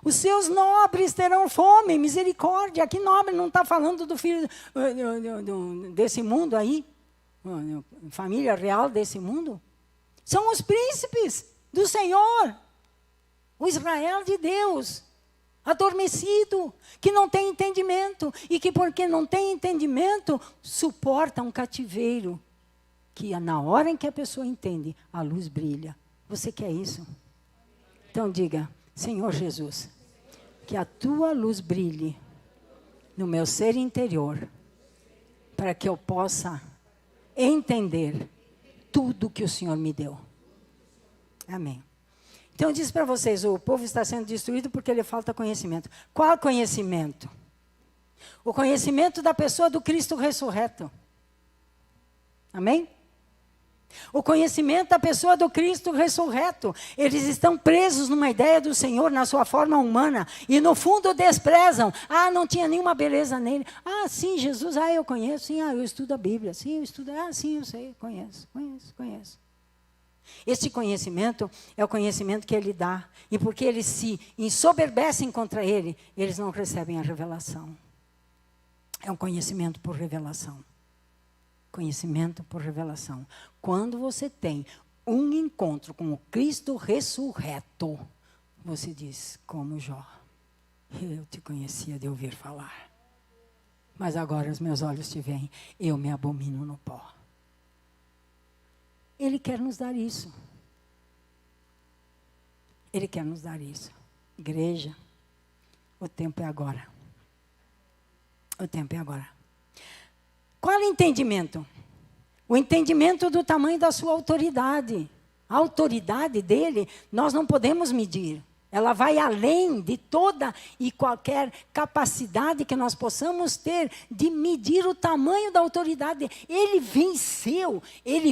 Os seus nobres terão fome, misericórdia. Aqui nobre não está falando do filho desse mundo aí, família real desse mundo. São os príncipes do Senhor, o Israel de Deus, adormecido, que não tem entendimento, e que porque não tem entendimento, suporta um cativeiro, que na hora em que a pessoa entende, a luz brilha. Você quer isso? Então diga, Senhor Jesus, que a tua luz brilhe no meu ser interior, para que eu possa entender tudo que o Senhor me deu. Amém. Então eu disse para vocês, o povo está sendo destruído porque lhe falta conhecimento. Qual conhecimento? O conhecimento da pessoa do Cristo ressurreto. Amém? O conhecimento da pessoa do Cristo ressurreto. Eles estão presos numa ideia do Senhor na sua forma humana. E no fundo desprezam. Ah, não tinha nenhuma beleza nele. Ah, sim, Jesus, eu conheço. Sim, eu estudo a Bíblia. Sim, eu estudo. Ah, sim, eu sei, conheço. Este conhecimento é o conhecimento que ele dá. E porque eles se ensoberbecem contra ele, eles não recebem a revelação. É um conhecimento por revelação. Conhecimento por revelação. Quando você tem um encontro com o Cristo ressurreto, você diz, como Jó, eu te conhecia de ouvir falar, mas agora os meus olhos te veem, eu me abomino no pó. Ele quer nos dar isso. Ele quer nos dar isso. Igreja, o tempo é agora. O tempo é agora. Qual é o entendimento? O entendimento do tamanho da sua autoridade. A autoridade dele, nós não podemos medir. Ela vai além de toda e qualquer capacidade que nós possamos ter de medir o tamanho da autoridade. Ele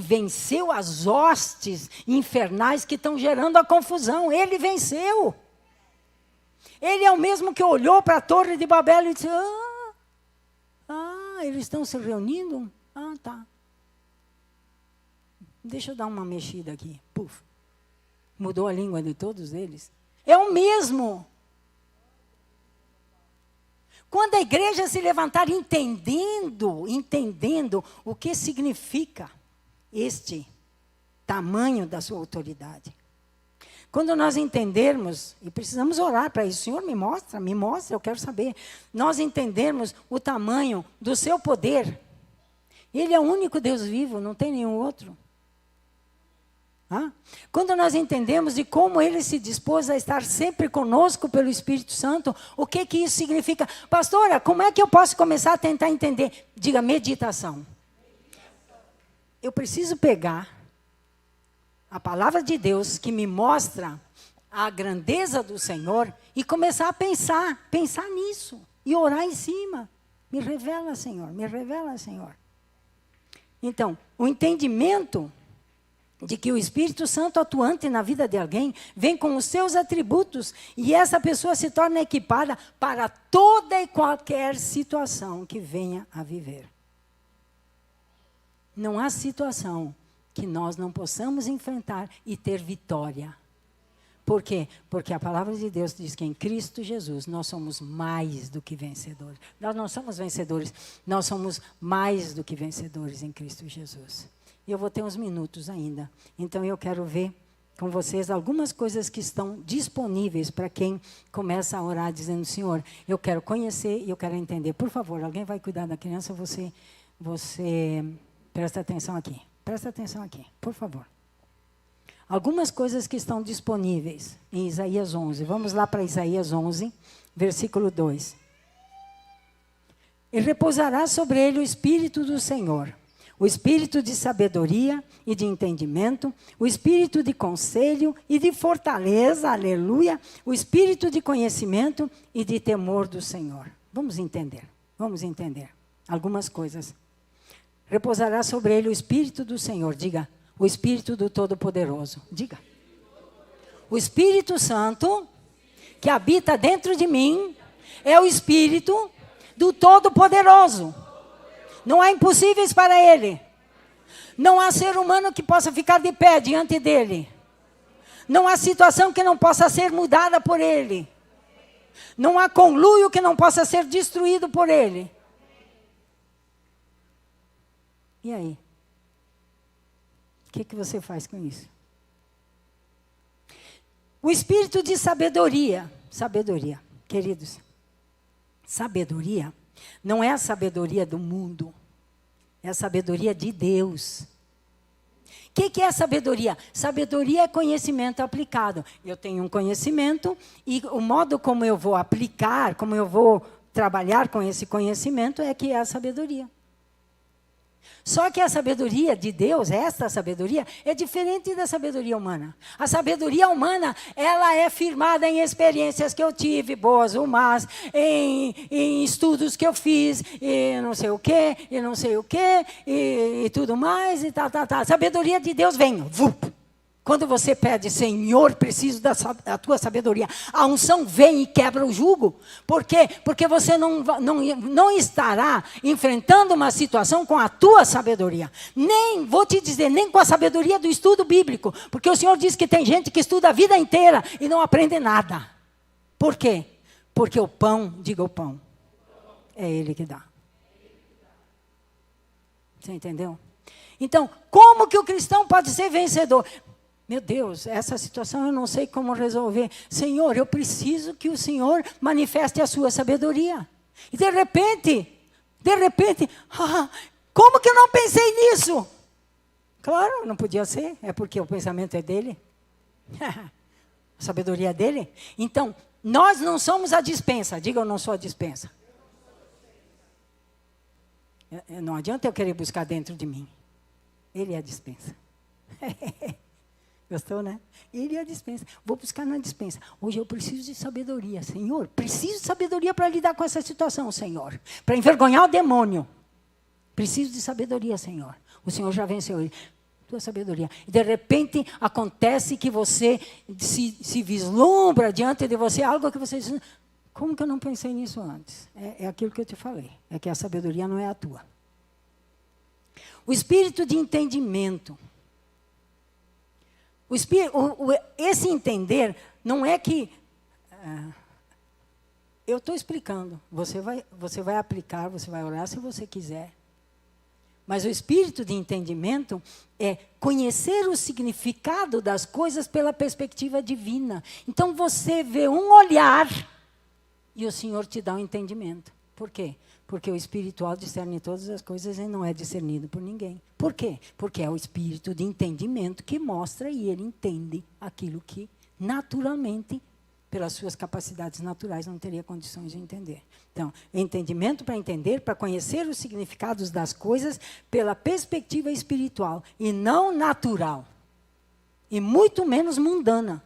venceu as hostes infernais que estão gerando a confusão. Ele venceu. Ele é o mesmo que olhou para a Torre de Babel e disse, eles estão se reunindo? Tá. Deixa eu dar uma mexida aqui. Puf. Mudou a língua de todos eles. É o mesmo. Quando a igreja se levantar entendendo o que significa este tamanho da sua autoridade. Quando nós entendermos, e precisamos orar para isso, Senhor, me mostra, eu quero saber. Nós entendermos o tamanho do seu poder. Ele é o único Deus vivo, não tem nenhum outro. Quando nós entendemos de como Ele se dispôs a estar sempre conosco pelo Espírito Santo, o que isso significa? Pastora, como é que eu posso começar a tentar entender? Diga, meditação. Eu preciso pegar a palavra de Deus que me mostra a grandeza do Senhor e começar a pensar nisso e orar em cima. Me revela, Senhor, me revela, Senhor. Então, o entendimento de que o Espírito Santo atuante na vida de alguém vem com os seus atributos e essa pessoa se torna equipada para toda e qualquer situação que venha a viver. Não há situação que nós não possamos enfrentar e ter vitória. Por quê? Porque a palavra de Deus diz que em Cristo Jesus nós somos mais do que vencedores. Nós não somos vencedores, nós somos mais do que vencedores em Cristo Jesus. E eu vou ter uns minutos ainda. Então eu quero ver com vocês algumas coisas que estão disponíveis para quem começa a orar dizendo, Senhor, eu quero conhecer e eu quero entender. Por favor, alguém vai cuidar da criança? Você presta atenção aqui. Presta atenção aqui, por favor. Algumas coisas que estão disponíveis em Isaías 11. Vamos lá para Isaías 11, versículo 2. E repousará sobre ele o Espírito do Senhor, o Espírito de sabedoria e de entendimento, o Espírito de conselho e de fortaleza, aleluia, o Espírito de conhecimento e de temor do Senhor. Vamos entender algumas coisas. Repousará sobre ele o Espírito do Senhor, diga, o Espírito do Todo-Poderoso, diga. O Espírito Santo, que habita dentro de mim, é o Espírito do Todo-Poderoso. Não há impossíveis para ele. Não há ser humano que possa ficar de pé diante dele. Não há situação que não possa ser mudada por ele. Não há conluio que não possa ser destruído por ele. E aí? O que você faz com isso? O espírito de sabedoria. Sabedoria, queridos. Sabedoria não é a sabedoria do mundo. É a sabedoria de Deus. O que é sabedoria? Sabedoria é conhecimento aplicado. Eu tenho um conhecimento e o modo como eu vou aplicar, como eu vou trabalhar com esse conhecimento é que é a sabedoria. Só que a sabedoria de Deus, esta sabedoria, é diferente da sabedoria humana. A sabedoria humana, ela é firmada em experiências que eu tive, boas ou más, em estudos que eu fiz, e não sei o quê, e não sei o quê, e tudo mais, e tal. A sabedoria de Deus vem, vup. Quando você pede, Senhor, preciso da tua sabedoria, a unção vem e quebra o jugo. Por quê? Porque você não estará enfrentando uma situação com a tua sabedoria. Nem, vou te dizer, nem com a sabedoria do estudo bíblico. Porque o Senhor diz que tem gente que estuda a vida inteira e não aprende nada. Por quê? Porque o pão, diga o pão, é Ele que dá. Você entendeu? Então, como que o cristão pode ser vencedor? Meu Deus, essa situação eu não sei como resolver. Senhor, eu preciso que o Senhor manifeste a sua sabedoria. E de repente, como que eu não pensei nisso? Claro, não podia ser, é porque o pensamento é dele. A sabedoria é dele. Então, nós não somos a dispensa. Diga, eu não sou a dispensa. Não adianta eu querer buscar dentro de mim. Ele é a dispensa. Gostou, né? Ele é a dispensa. Vou buscar na dispensa. Hoje eu preciso de sabedoria, Senhor. Preciso de sabedoria para lidar com essa situação, Senhor. Para envergonhar o demônio. Preciso de sabedoria, Senhor. O Senhor já venceu ele. Tua sabedoria. E de repente acontece que você se vislumbra diante de você algo que você diz, como que eu não pensei nisso antes? É aquilo que eu te falei. É que a sabedoria não é a tua. O espírito de entendimento. Esse entender não é que... eu estou explicando. Você vai aplicar, você vai orar se você quiser. Mas o espírito de entendimento é conhecer o significado das coisas pela perspectiva divina. Então você vê um olhar e o Senhor te dá um entendimento. Por quê? Porque o espiritual discerne todas as coisas e não é discernido por ninguém. Por quê? Porque é o espírito de entendimento que mostra e ele entende aquilo que naturalmente, pelas suas capacidades naturais, não teria condições de entender. Então, entendimento para entender, para conhecer os significados das coisas pela perspectiva espiritual e não natural. E muito menos mundana.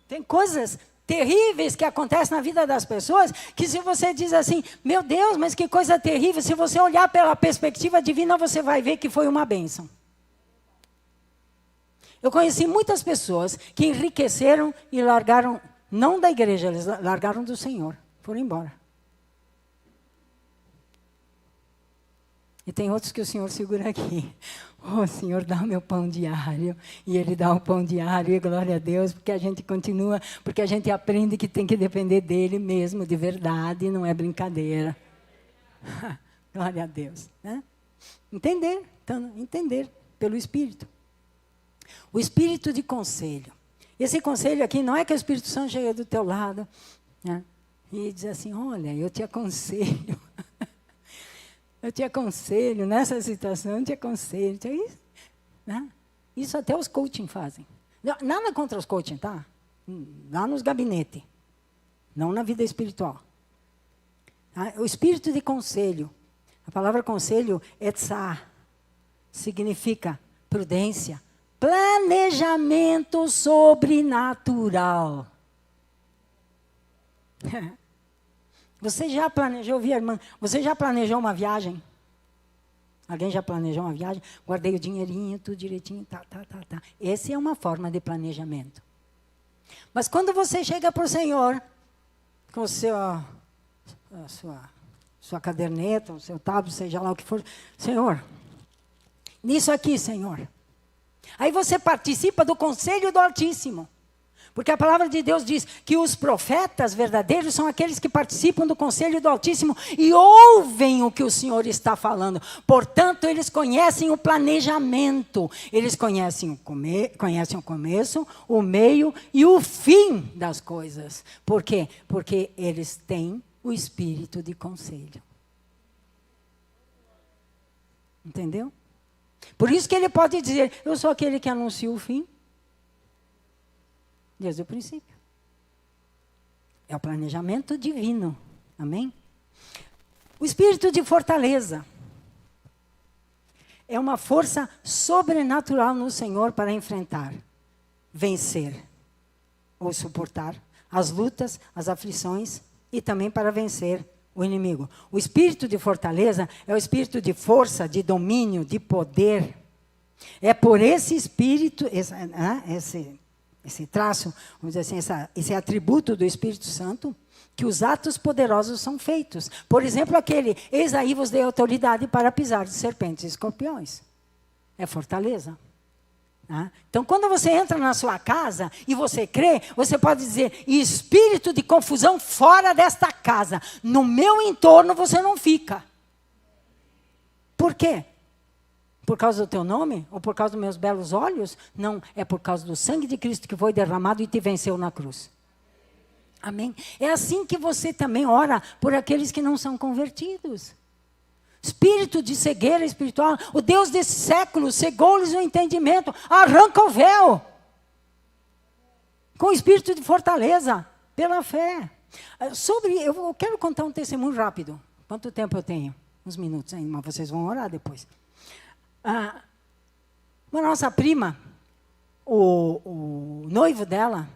Tem coisas terríveis que acontecem na vida das pessoas, que se você diz assim, meu Deus, mas que coisa terrível, se você olhar pela perspectiva divina, você vai ver que foi uma bênção. Eu conheci muitas pessoas que enriqueceram e largaram, não da igreja, eles largaram do Senhor, foram embora. E tem outros que o Senhor segura aqui. Oh, Senhor, dá o meu pão diário. E Ele dá o pão diário, e glória a Deus, porque a gente continua, porque a gente aprende que tem que depender dEle mesmo, de verdade, não é brincadeira. Glória a Deus. Né? Entender, então, entender pelo Espírito. O Espírito de conselho. Esse conselho aqui não é que o Espírito Santo chega do teu lado, né? E diz assim, olha, eu te aconselho. Eu te aconselho, nessa situação, eu te aconselho. Isso, né? Isso até os coaching fazem. Nada contra os coaching, tá? Lá nos gabinetes. Não na vida espiritual. O espírito de conselho. A palavra conselho, etzá, significa prudência, planejamento sobrenatural. Você já planejou, irmã? Você já planejou uma viagem? Alguém já planejou uma viagem? Guardei o dinheirinho, tudo direitinho, tá. Essa é uma forma de planejamento. Mas quando você chega para o Senhor, com a sua caderneta, o seu tablet, seja lá o que for, Senhor, nisso aqui, Senhor. Aí você participa do conselho do Altíssimo. Porque a palavra de Deus diz que os profetas verdadeiros são aqueles que participam do conselho do Altíssimo e ouvem o que o Senhor está falando. Portanto, eles conhecem o planejamento. Eles conhecem o começo, o meio e o fim das coisas. Por quê? Porque eles têm o espírito de conselho. Entendeu? Por isso que ele pode dizer, eu sou aquele que anuncia o fim. Desde o princípio. É o planejamento divino. Amém? O espírito de fortaleza. é uma força sobrenatural no Senhor para enfrentar, vencer ou suportar as lutas, as aflições e também para vencer o inimigo. O espírito de fortaleza é o espírito de força, de domínio, de poder. É por esse espírito, esse traço, vamos dizer assim, esse atributo do Espírito Santo, que os atos poderosos são feitos. Por exemplo, aquele, eis aí vos dei autoridade para pisar de serpentes e escorpiões. É fortaleza. Então, quando você entra na sua casa e você crê, você pode dizer, espírito de confusão fora desta casa. No meu entorno você não fica. Por quê? Por causa do teu nome? Ou por causa dos meus belos olhos? Não, é por causa do sangue de Cristo que foi derramado e te venceu na cruz. Amém? É assim que você também ora por aqueles que não são convertidos. Espírito de cegueira espiritual, o Deus desse século cegou-lhes o entendimento, arranca o véu. Com o espírito de fortaleza, pela fé. Eu quero contar um testemunho rápido. Quanto tempo eu tenho? Uns minutos ainda, mas vocês vão orar depois. Uma nossa prima, o noivo dela,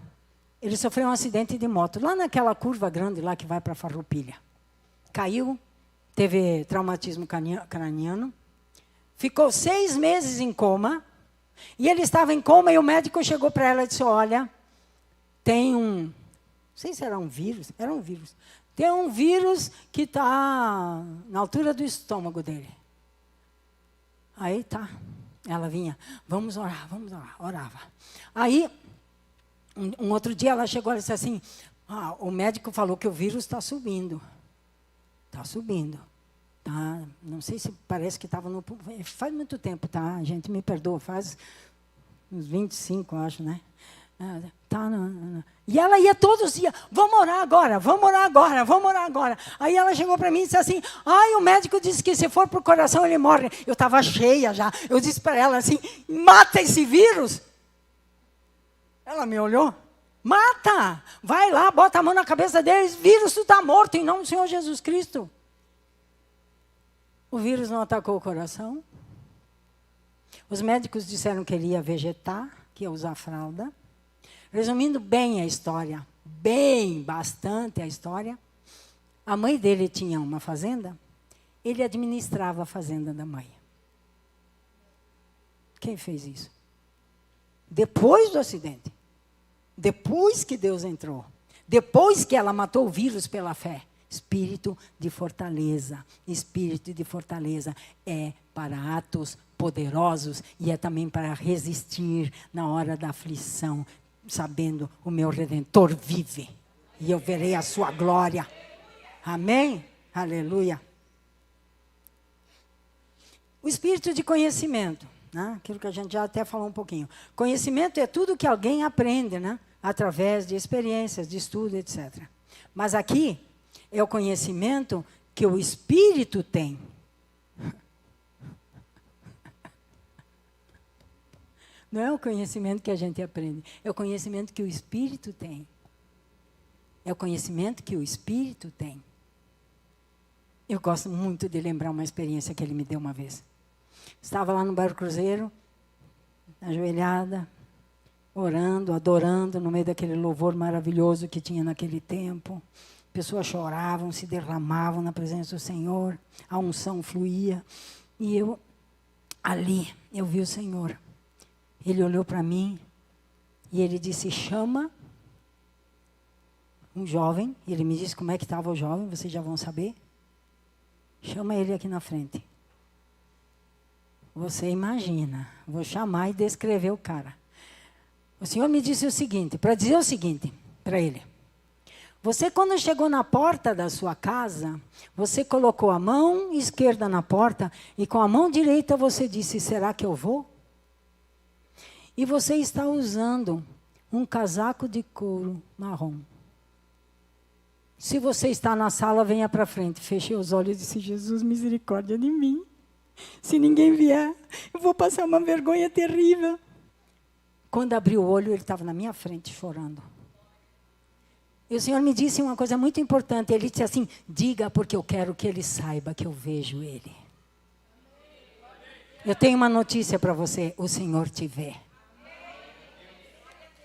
ele sofreu um acidente de moto, lá naquela curva grande lá que vai para Farroupilha. Caiu, teve traumatismo craniano, ficou 6 meses em coma, e ele estava em coma e o médico chegou para ela e disse, olha, tem não sei se era um vírus, tem um vírus que está na altura do estômago dele. Aí tá, ela vinha, vamos orar, orava. Aí, um outro dia ela chegou e disse assim, o médico falou que o vírus está subindo. Está subindo. Tá, não sei se parece que estava no... Faz muito tempo, tá? A gente me perdoa, faz uns 25, acho, né? E ela ia todos os dias, vamos orar agora. Aí ela chegou para mim e disse assim, o médico disse que se for para o coração ele morre. Eu estava cheia já. Eu disse para ela assim, mata esse vírus. Ela me olhou, mata, vai lá, bota a mão na cabeça deles, vírus, tu está morto em nome do Senhor Jesus Cristo. O vírus não atacou o coração. Os médicos disseram que ele ia vegetar, que ia usar fralda. Resumindo bem a história, bastante a história, a mãe dele tinha uma fazenda, ele administrava a fazenda da mãe. Quem fez isso? Depois do acidente. Depois que Deus entrou. Depois que ela matou o vírus pela fé. Espírito de fortaleza. Espírito de fortaleza é para atos poderosos e é também para resistir na hora da aflição, sabendo o meu Redentor vive e eu verei a sua glória. Amém? Aleluia. O espírito de conhecimento, né? Aquilo que a gente já até falou um pouquinho. Conhecimento é tudo que alguém aprende, né? Através de experiências, de estudo, etc. Mas aqui é o conhecimento que o Espírito tem. Não é o conhecimento que a gente aprende, é o conhecimento que o Espírito tem. É o conhecimento que o Espírito tem. Eu gosto muito de lembrar uma experiência que ele me deu uma vez. Estava lá no Bairro Cruzeiro, ajoelhada, orando, adorando, no meio daquele louvor maravilhoso que tinha naquele tempo. Pessoas choravam, se derramavam na presença do Senhor, a unção fluía. E eu vi o Senhor. Ele olhou para mim e ele disse, chama um jovem. Ele me disse como é que estava o jovem, vocês já vão saber. Chama ele aqui na frente. Você imagina, vou chamar e descrever o cara. O Senhor me disse o seguinte, para dizer o seguinte para ele. Você, quando chegou na porta da sua casa, você colocou a mão esquerda na porta e com a mão direita você disse, será que eu vou? E você está usando um casaco de couro marrom. Se você está na sala, venha para frente. Fechei os olhos e disse, Jesus, misericórdia de mim. Se ninguém vier, eu vou passar uma vergonha terrível. Quando abri o olho, ele estava na minha frente chorando. E o Senhor me disse uma coisa muito importante. Ele disse assim, diga porque eu quero que ele saiba que eu vejo ele. Eu tenho uma notícia para você: o Senhor te vê.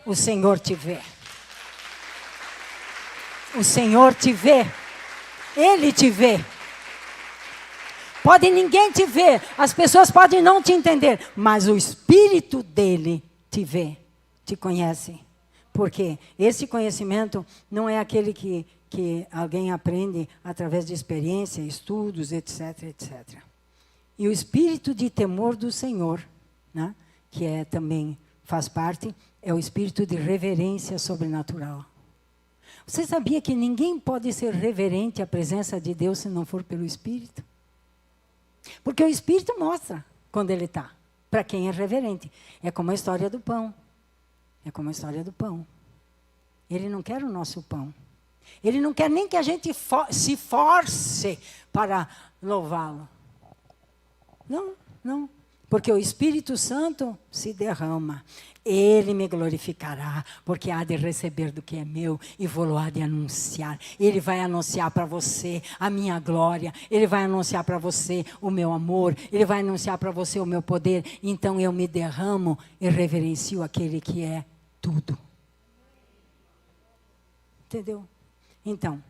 O Senhor te vê. O Senhor te vê. Ele te vê. Pode ninguém te ver, as pessoas podem não te entender, mas o Espírito dele te vê, te conhece. Porque esse conhecimento não é aquele que alguém aprende através de experiência, estudos, etc, etc. E o espírito de temor do Senhor, né, que também faz parte, é o espírito de reverência sobrenatural. Você sabia que ninguém pode ser reverente à presença de Deus se não for pelo Espírito? Porque o Espírito mostra quando ele está, para quem é reverente. É como a história do pão. É como a história do pão. Ele não quer o nosso pão. Ele não quer nem que a gente se force para louvá-lo. Não, não. Porque o Espírito Santo se derrama. Ele me glorificará, porque há de receber do que é meu e vou-lo há de anunciar. Ele vai anunciar para você a minha glória. Ele vai anunciar para você o meu amor. Ele vai anunciar para você o meu poder. Então eu me derramo e reverencio aquele que é tudo. Entendeu? Então,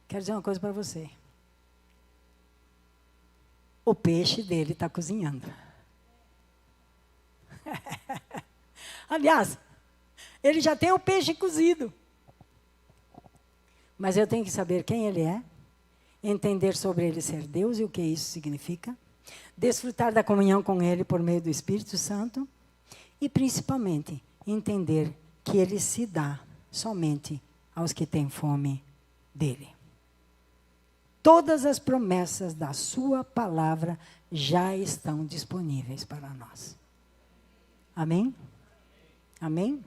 quero dizer uma coisa para você. O peixe dele está cozinhando. Aliás, ele já tem o peixe cozido. Mas eu tenho que saber quem ele é, entender sobre ele ser Deus e o que isso significa, desfrutar da comunhão com ele por meio do Espírito Santo e, principalmente, entender que ele se dá somente aos que têm fome dele. Todas as promessas da sua palavra já estão disponíveis para nós. Amém? Amém?